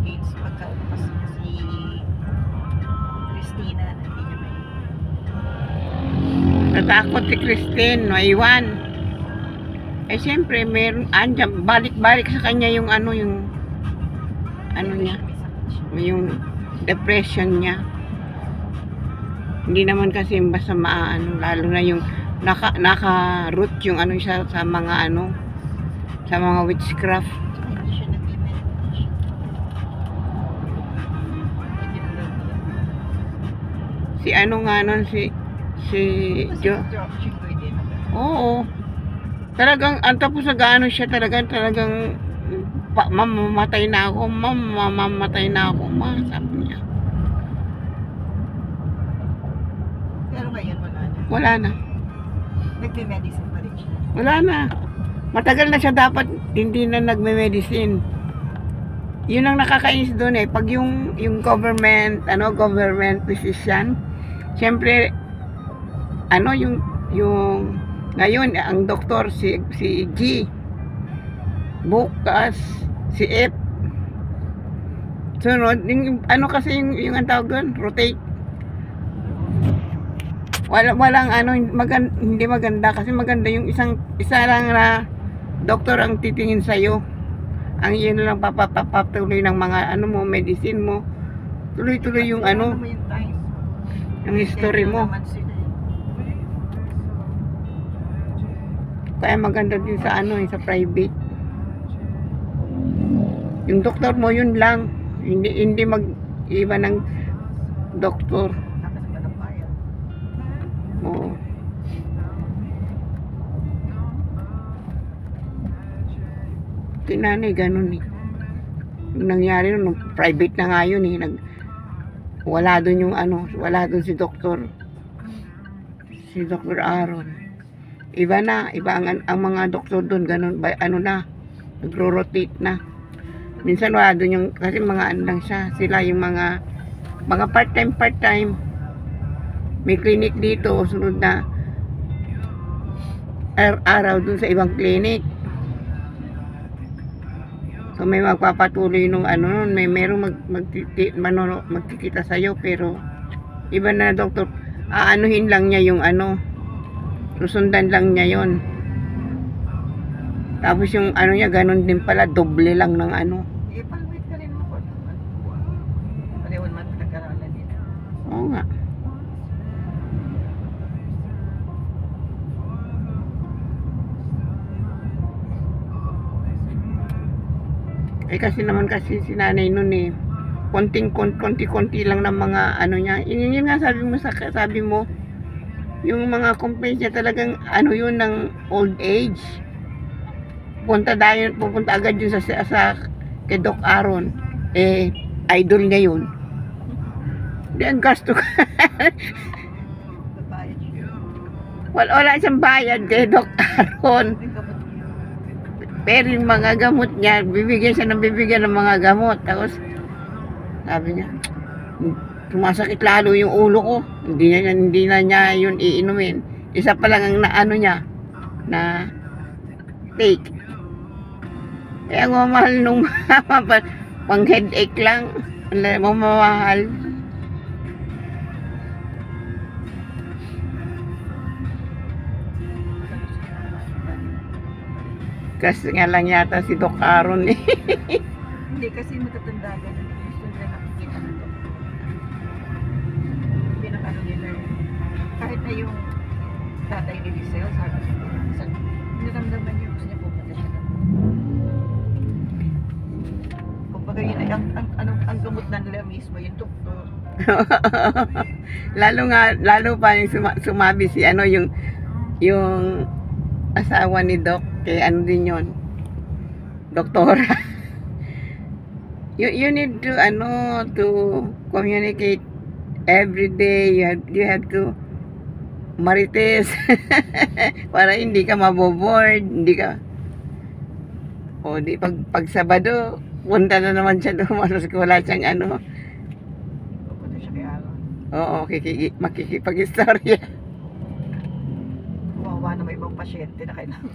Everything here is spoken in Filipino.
against pagkapas si Christina na hindi niya may Natakot si Christine, maiwan. Eh siyempre, andyan, balik-balik sa kanya yung ano niya, yung depression niya. Hindi naman kasi basta maano, lalo na yung naka-root yung ano siya sa mga sa mga witchcraft. hindi siya nag-meditation. Si ano nga nun, si Jo. Oo. Talagang, tapos nag-ano siya, talagang mamamatay na ako, mamamatay na ako, sabi niya. Pero ngayon wala na. Wala na. Nagme-medicine pa rin siya. Wala na. Matagal na siya dapat hindi na nagme-medicine. Yun ang nakakainis doon eh. Pag yung government physician, siyempre, yung ngayon, ang doktor si G, bukas si F, sunod, kasi yung ang tawag doon, rotate. Walang hindi maganda kasi maganda yung isa lang na doktor ang titingin sa'yo. Ang yun lang papatuloy ng mga medicine mo. Tuloy-tuloy yung yung history mo. Kaya maganda din sa sa private. Yung doktor mo yun lang, hindi mag-iba ng doktor. Oo. Tinanay ganun eh. Yung nangyari nun, private na nga yun eh. Wala dun wala dun si Dr. Aaron. Iba ang mga doktor doon, ganun, nagro-rotate na. Minsan wala doon kasi mga lang siya, sila yung mga part-time. May clinic dito, sunod na araw doon sa ibang clinic. So may magpapatuloy may merong magkikita sa'yo, pero iba na doktor, aanuhin lang niya yung susundan lang niya yon. Tapos yung niya, ganun din pala, doble lang ng Ipalwit ka rin mo po. Paliwan man pinag-aralan nila. Oo nga. Eh kasi si nanay nun eh, konti-konti lang ng mga niya. Yun nga sabi mo, yung mga complaints niya talagang yun ng old age. Pupunta agad yun sa kay Doc Aaron. Eh, idol niya yun. Hindi ang gasto ka. wala siyang bayad kay Doc Aaron. Pero yung mga gamot niya, bibigyan ng mga gamot. Tapos, sabi niya, sumasakit lalo yung ulo ko. Hindi na niya yun iinumin. Isa pa lang ang niya na take. Kaya ang mamahal nung pang headache lang. Mamahal. Kasi nga lang yata si Doc Aaron eh. Hindi kasi matatanda ka na gusto nila nakikita na to. Pinakano nila kahit na yung tatay ni Lisel, sabi niya, naramdaman niya gusto niya pupunta siya na. Kumbaga yun ay ang gamot na nila mismo, yung doktor. lalo pa yung sumabi si yung asawa ni Doc, kay din yun, doktora. you need to to communicate every day. You have to marites para hindi ka maboboard, hindi ka pag Sabado punta na naman siya doon, wala siyang Pupunta siya kay Aaron. oo, makikipag-istorya. Kawawa na may ibang pasyente na kailangan